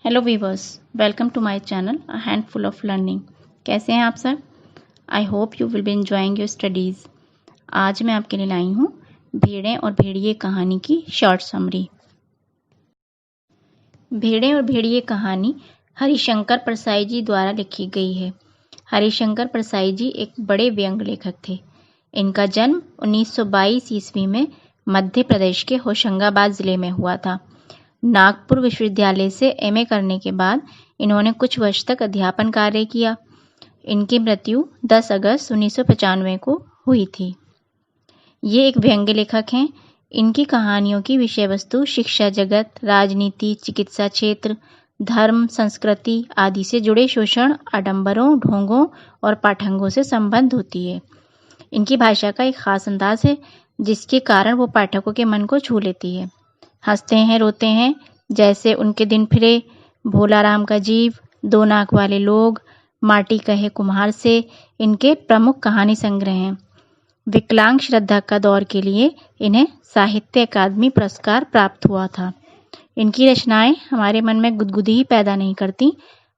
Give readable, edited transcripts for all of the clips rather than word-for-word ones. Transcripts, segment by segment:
Hello viewers, welcome to my channel a handful of learning. कैसे हैं आप sir? I hope you will be enjoying your studies. आज मैं आपके लिए लाई हूँ भेड़ें और भेड़िए कहानी की शॉर्ट समरी। भेड़ें और भेड़िए कहानी हरिशंकर परसाई जी द्वारा लिखी गई है। हरिशंकर परसाई जी एक बड़े व्यंग लेखक थे। इनका जन्म 1922 ईस्वी में मध्य प्रदेश के होशंगाबाद ज़िले में हुआ था। नागपुर विश्वविद्यालय से एमए करने के बाद इन्होंने कुछ वर्ष तक अध्यापन कार्य किया। इनकी मृत्यु 10 अगस्त 1995 को हुई थी। ये एक व्यंग्य लेखक हैं। इनकी कहानियों की विषय वस्तु शिक्षा जगत, राजनीति, चिकित्सा क्षेत्र, धर्म, संस्कृति आदि से जुड़े शोषण, आडंबरों, ढोंगों और पाठंगों से संबंध होती है। इनकी भाषा का एक खास अंदाज है जिसके कारण वो पाठकों के मन को छू लेती है। हंसते हैं, रोते हैं, जैसे उनके दिन फिरे, भोला राम का जीव, दो नाक वाले लोग, माटी कहे कुम्हार से इनके प्रमुख कहानी संग्रह हैं। विकलांग श्रद्धा का दौर के लिए इन्हें साहित्य अकादमी पुरस्कार प्राप्त हुआ था। इनकी रचनाएं हमारे मन में गुदगुदी ही पैदा नहीं करती,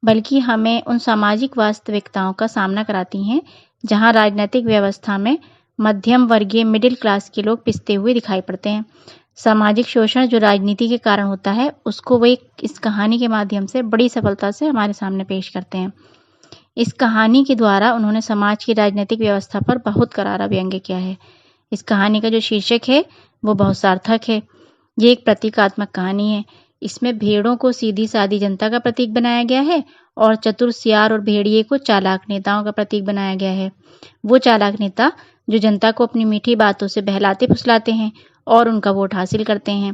बल्कि हमें उन सामाजिक वास्तविकताओं का सामना कराती हैं जहां राजनीतिक व्यवस्था में मध्यम वर्गीय मिडिल क्लास के लोग पिसते हुए दिखाई पड़ते हैं। सामाजिक शोषण जो राजनीति के कारण होता है उसको वे इस कहानी के माध्यम से बड़ी सफलता से हमारे सामने पेश करते हैं। इस कहानी के द्वारा उन्होंने समाज की राजनीतिक व्यवस्था पर बहुत करारा व्यंग्य किया है। इस कहानी का जो शीर्षक है वो बहुत सार्थक है। ये एक प्रतीकात्मक कहानी है। इसमें भेड़ों को सीधी सादी जनता का प्रतीक बनाया गया है और चतुर सियार और भेड़िए को चालाक नेताओं का प्रतीक बनाया गया है। वो चालाक नेता जो जनता को अपनी मीठी बातों से बहलाते फुसलाते हैं और उनका वोट हासिल करते हैं,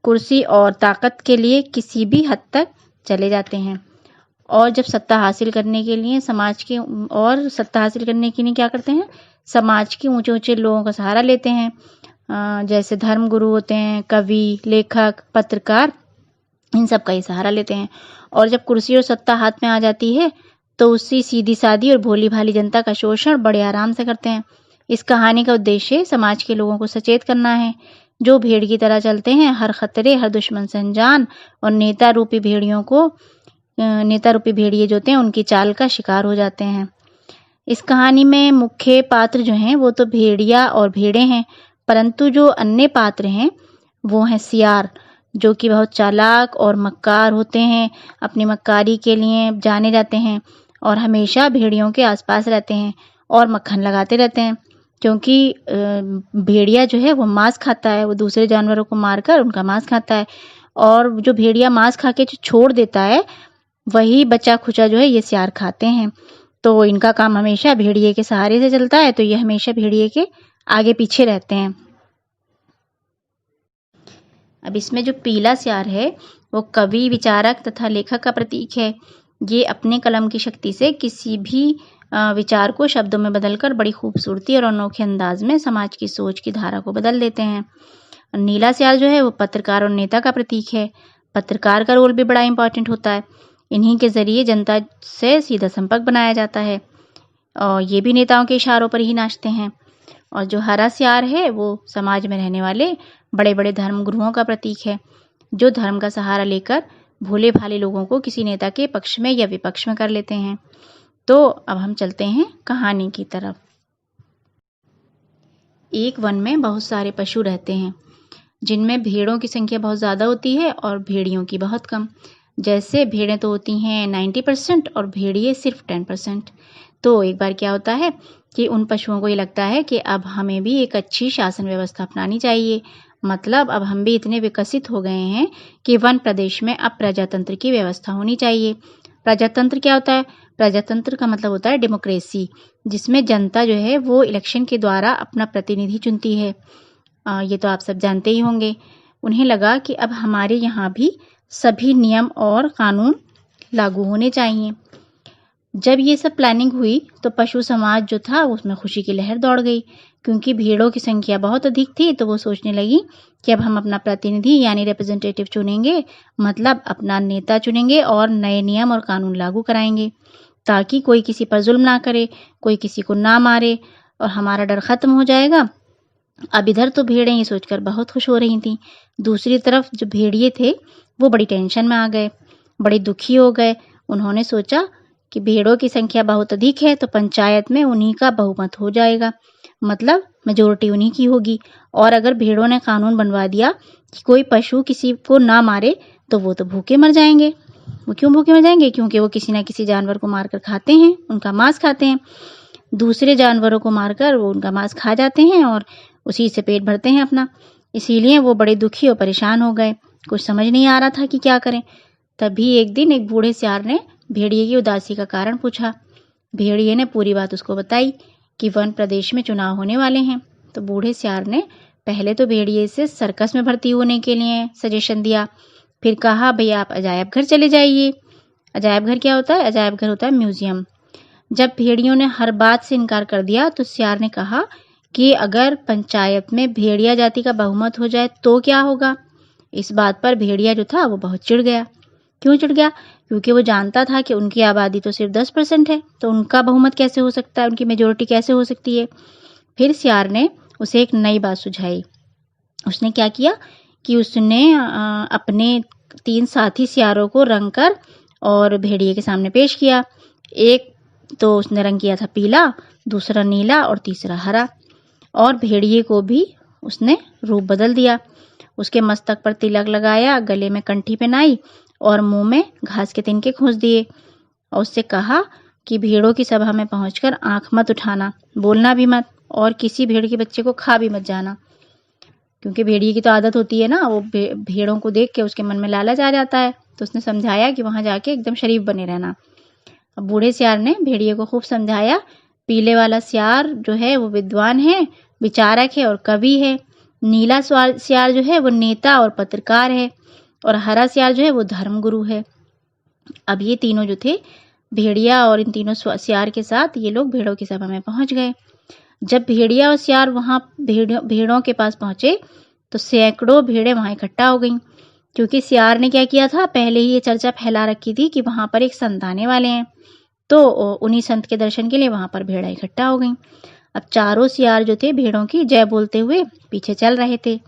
कुर्सी और ताकत के लिए किसी भी हद तक चले जाते हैं। और जब सत्ता हासिल करने के लिए क्या करते हैं, समाज के ऊंचे ऊंचे लोगों का सहारा लेते हैं। जैसे धर्म गुरु होते हैं, कवि, लेखक, पत्रकार, इन सब का ही सहारा लेते हैं। और जब कुर्सी और सत्ता हाथ में आ जाती है तो उसी सीधी सादी और भोली भाली जनता का शोषण बड़े आराम से करते हैं। इस कहानी का उद्देश्य समाज के लोगों को सचेत करना है। जो भेड़ की तरह चलते हैं, हर खतरे, हर दुश्मन से अनजान और नेता रूपी भेड़िए जो होते हैं उनकी चाल का शिकार हो जाते हैं। इस कहानी में मुख्य पात्र जो हैं वो तो भेड़िया और भेड़े हैं, परंतु जो अन्य पात्र हैं वो हैं सियार, जो कि बहुत चालाक और मक्कार होते हैं। अपनी मक्कारी के लिए जाने जाते हैं और हमेशा भेड़ियों के आसपास रहते हैं और मक्खन लगाते रहते हैं, क्योंकि भेड़िया जो है वो मांस खाता है, वो दूसरे जानवरों को मारकर उनका मांस खाता है। और जो भेड़िया मांस खा के जो छोड़ देता है वही बचा खुचा जो है ये सियार खाते हैं। तो इनका काम हमेशा भेड़िए के सहारे से चलता है, तो ये हमेशा भेड़िए के आगे पीछे रहते हैं। अब इसमें जो पीला सियार है वो कवि, विचारक तथा लेखक का प्रतीक है। ये अपने कलम की शक्ति से किसी भी विचार को शब्दों में बदलकर बड़ी खूबसूरती और अनोखे अंदाज में समाज की सोच की धारा को बदल देते हैं। नीला सियार जो है वो पत्रकार और नेता का प्रतीक है। पत्रकार का रोल भी बड़ा इंपॉर्टेंट होता है। इन्हीं के जरिए जनता से सीधा संपर्क बनाया जाता है और ये भी नेताओं के इशारों पर ही नाचते हैं। और जो हरा सियार है वो समाज में रहने वाले बड़े बड़े धर्म गुरुओं का प्रतीक है, जो धर्म का सहारा लेकर भोले भाले लोगों को किसी नेता के पक्ष में या विपक्ष में कर लेते हैं। तो अब हम चलते हैं कहानी की तरफ। एक वन में बहुत सारे पशु रहते हैं, जिनमें भेड़ों की संख्या बहुत ज़्यादा होती है और भेड़ियों की बहुत कम। जैसे भेड़ें तो होती हैं 90% और भेड़िए सिर्फ 10%। तो एक बार क्या होता है कि उन पशुओं को ये लगता है कि अब हमें भी एक अच्छी शासन व्यवस्था अपनानी चाहिए। मतलब अब हम भी इतने विकसित हो गए हैं कि वन प्रदेश में अब प्रजातंत्र की व्यवस्था होनी चाहिए। प्रजातंत्र क्या होता है? प्रजातंत्र का मतलब होता है डेमोक्रेसी, जिसमें जनता जो है वो इलेक्शन के द्वारा अपना प्रतिनिधि चुनती है। ये तो आप सब जानते ही होंगे। उन्हें लगा कि अब हमारे यहाँ भी सभी नियम और कानून लागू होने चाहिए। जब ये सब प्लानिंग हुई तो पशु समाज जो था उसमें खुशी की लहर दौड़ गई, क्योंकि भेड़ों की संख्या बहुत अधिक थी। तो वो सोचने लगी कि अब हम अपना प्रतिनिधि यानी रिप्रेजेंटेटिव चुनेंगे, मतलब अपना नेता चुनेंगे और नए नियम और कानून लागू कराएंगे, ताकि कोई किसी पर जुल्म ना करे, कोई किसी को ना मारे और हमारा डर खत्म हो जाएगा। अब इधर तो भेड़ें ये सोचकर बहुत खुश हो रही थीं। दूसरी तरफ जो भेड़िए थे वो बड़ी टेंशन में आ गए। बड़े दुखी हो गए। उन्होंने सोचा कि भेड़ों की संख्या बहुत अधिक है तो पंचायत में उन्हीं का बहुमत हो जाएगा, मतलब मेजोरिटी उन्हीं की होगी। और अगर भेड़ों ने कानून बनवा दिया कि कोई पशु किसी को ना मारे तो वो तो भूखे मर जाएंगे। वो क्यों भूखे मर जाएंगे? क्योंकि वो किसी ना किसी जानवर को मारकर खाते हैं, उनका मांस खाते हैं। दूसरे जानवरों को मारकर वो उनका मांस खा जाते हैं और उसी से पेट भरते हैं अपना। इसीलिए वो बड़े दुखी और परेशान हो गए। कुछ समझ नहीं आ रहा था कि क्या करें। तभी एक दिन एक बूढ़े सियार ने भेड़िए की उदासी का कारण पूछा। भेड़िए ने पूरी बात उसको बताई कि वन प्रदेश में चुनाव होने वाले हैं। तो बूढ़े सियार ने पहले तो भेड़िए से सर्कस में भर्ती होने के लिए सजेशन दिया। फिर कहा, भैया आप अजायब घर चले जाइए। अजायब घर क्या होता है? अजायब घर होता है म्यूजियम। जब भेड़ियों ने हर बात से इनकार कर दिया तो सियार ने कहा कि अगर पंचायत में भेड़िया जाति का बहुमत हो जाए तो क्या होगा। इस बात पर भेड़िया जो था वो बहुत चिढ़ गया। क्यों चिढ़ गया? क्योंकि वो जानता था कि उनकी आबादी तो सिर्फ 10% है, तो उनका बहुमत कैसे हो सकता है, उनकी मेजोरिटी कैसे हो सकती है। फिर सियार ने उसे एक नई बात सुझाई। उसने क्या किया कि उसने अपने 3 साथी सियारों को रंग कर और भेड़िए के सामने पेश किया। एक तो उसने रंग किया था पीला, दूसरा नीला और तीसरा हरा। और भेड़िए को भी उसने रूप बदल दिया। उसके मस्तक पर तिलक लगाया, गले में कंठी पहनाई और मुंह में घास के तिनके खोस दिए। और उससे कहा कि भेड़ों की सभा में पहुंचकर आंख मत उठाना, बोलना भी मत और किसी भेड़ के बच्चे को खा भी मत जाना। क्योंकि भेड़िए की तो आदत होती है ना, वो भेड़ों को देख के उसके मन में लालच आ जाता है। तो उसने समझाया कि वहां जाके एकदम शरीफ बने रहना। अब बूढ़े सियार ने भेड़िए को खूब समझाया। पीले वाला सियार जो है वो विद्वान है, विचारक है और कवि है। नीला सियार जो है वो नेता और पत्रकार है। और हरा सियार जो है वो धर्मगुरु है। अब ये तीनों जो थे, भेड़िया और इन तीनों सियार के साथ ये लोग भेड़ों की सभा में पहुंच गए। जब भेड़िया और सियार वहां भेड़ों के पास पहुंचे तो सैकड़ों भेड़ें वहां इकट्ठा हो गईं। क्योंकि सियार ने क्या किया था, पहले ही ये चर्चा फैला रखी थी कि वहां पर एक संत आने वाले हैं। तो उन्हीं संत के दर्शन के लिए वहां पर भेड़ा इकट्ठा हो गईं। अब चारों सियार जो थे भेड़ों की जय बोलते हुए पीछे चल रहे थे।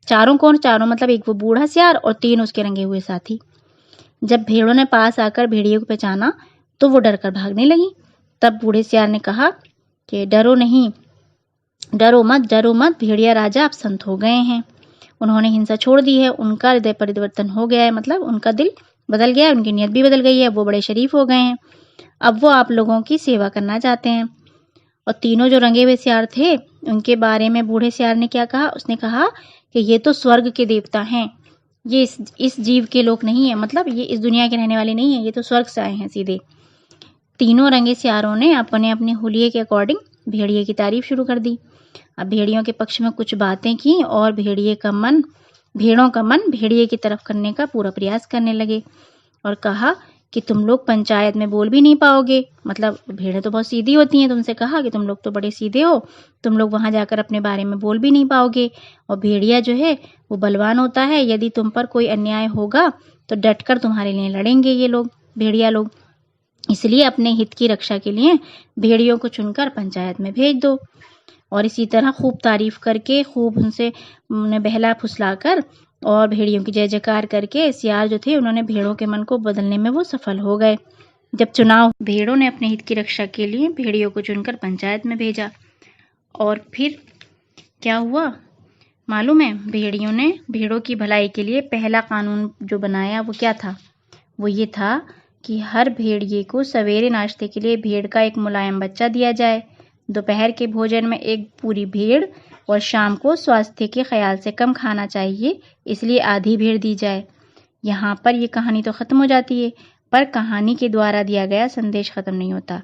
चारों कौन? चारों मतलब एक वो बूढ़ा सियार और 3 उसके रंगे हुए साथी। जब भेड़ों ने पास आकर भेड़िए को पहचाना तो वो डरकर भागने लगी। तब बूढ़े सियार ने कहा कि डरो नहीं, डरो मत, भेड़िया राजा अब संत हो गए हैं। उन्होंने हिंसा छोड़ दी है, उनका हृदय परिवर्तन हो गया है, मतलब उनका दिल बदल गया है, उनकी नीयत भी बदल गई है, वो बड़े शरीफ हो गए हैं। अब वो आप लोगों की सेवा करना चाहते हैं। और तीनों जो रंगे हुए सियार थे उनके बारे में बूढ़े सियार ने क्या कहा? उसने कहा कि ये तो स्वर्ग के देवता हैं, ये इस जीव के लोग नहीं है, मतलब ये इस दुनिया के रहने वाले नहीं है, ये तो स्वर्ग से आए हैं सीधे। तीनों रंगे सियारों ने अपने अपने हुलिये के अकॉर्डिंग भेड़िए की तारीफ शुरू कर दी। अब भेड़ियों के पक्ष में कुछ बातें की और भेड़ों का मन भेड़िए की तरफ करने का पूरा प्रयास करने लगे। और कहा कि तुम लोग पंचायत में बोल भी नहीं पाओगे, मतलब भेड़ें तो बहुत सीधी होती हैं। तुमसे कहा कि तुम लोग तो बड़े सीधे हो, तुम लोग वहां जाकर अपने बारे में बोल भी नहीं पाओगे। और भेड़िया जो है वो बलवान होता है, यदि तुम पर कोई अन्याय होगा तो डटकर तुम्हारे लिए लड़ेंगे ये लोग, भेड़िया लोग। इसलिए अपने हित की रक्षा के लिए भेड़ियों को चुनकर पंचायत में भेज दो। और इसी तरह खूब तारीफ करके, खूब उनसे बहला फुसलाकर और भेड़ियों की जय जयकार करके सियार जो थे उन्होंने भेड़ों के मन को बदलने में वो सफल हो गए। जब चुनाव, भेड़ों ने अपने हित की रक्षा के लिए भेड़ियों को चुनकर पंचायत में भेजा। और फिर क्या हुआ मालूम है? भेड़ियों ने भेड़ों की भलाई के लिए पहला कानून जो बनाया वो क्या था? वो ये था कि हर भेड़िए को सवेरे नाश्ते के लिए भेड़ का एक मुलायम बच्चा दिया जाए, दोपहर के भोजन में एक पूरी भेड़ और शाम को स्वास्थ्य के ख्याल से कम खाना चाहिए, इसलिए आधी भेड़ दी जाए। यहाँ पर ये कहानी तो खत्म हो जाती है, पर कहानी के द्वारा दिया गया संदेश खत्म नहीं होता।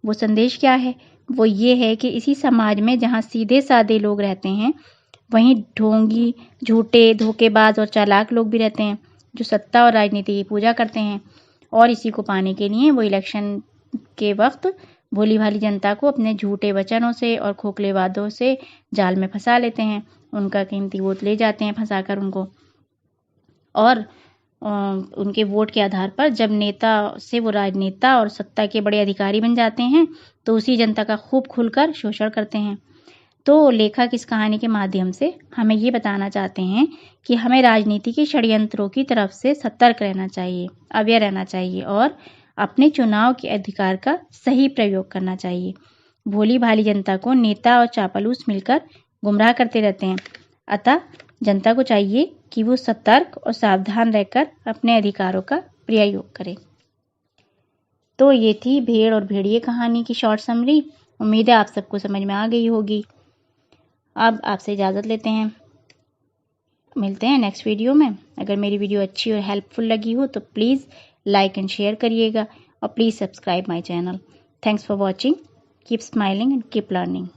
वो संदेश क्या है? वो ये है कि इसी समाज में जहाँ सीधे साधे लोग रहते हैं, वहीं ढोंगी, झूठे, धोखेबाज और चालाक लोग भी रहते हैं, जो सत्ता और राजनीति की पूजा करते हैं। और इसी को पाने के लिए वो इलेक्शन के वक्त भोली भाली जनता को अपने झूठे वचनों से और खोखले वादों से जाल में फंसा लेते हैं। उनका कीमती वोट ले जाते हैं फंसाकर उनको। और उनके वोट के आधार पर जब नेता से वो राजनेता और सत्ता के बड़े अधिकारी बन जाते हैं तो उसी जनता का खूब खुलकर शोषण करते हैं। तो लेखक इस कहानी के माध्यम से हमें ये बताना चाहते हैं कि हमें राजनीति के षड्यंत्रों की तरफ से सतर्क रहना चाहिए, अवेयर रहना चाहिए और अपने चुनाव के अधिकार का सही प्रयोग करना चाहिए। भोली भाली जनता को नेता और चापलूस मिलकर गुमराह करते रहते हैं, अतः जनता को चाहिए कि वो सतर्क और सावधान रहकर अपने अधिकारों का प्रयोग करे। तो ये थी भेड़ और भेड़िए कहानी की शॉर्ट समरी। उम्मीद है आप सबको समझ में आ गई होगी। अब आपसे इजाज़त लेते हैं, मिलते हैं नेक्स्ट वीडियो में। अगर मेरी वीडियो अच्छी और हेल्पफुल लगी हो तो प्लीज़ लाइक एंड शेयर करिएगा और please subscribe my channel. Thanks for watching. Keep smiling and keep learning.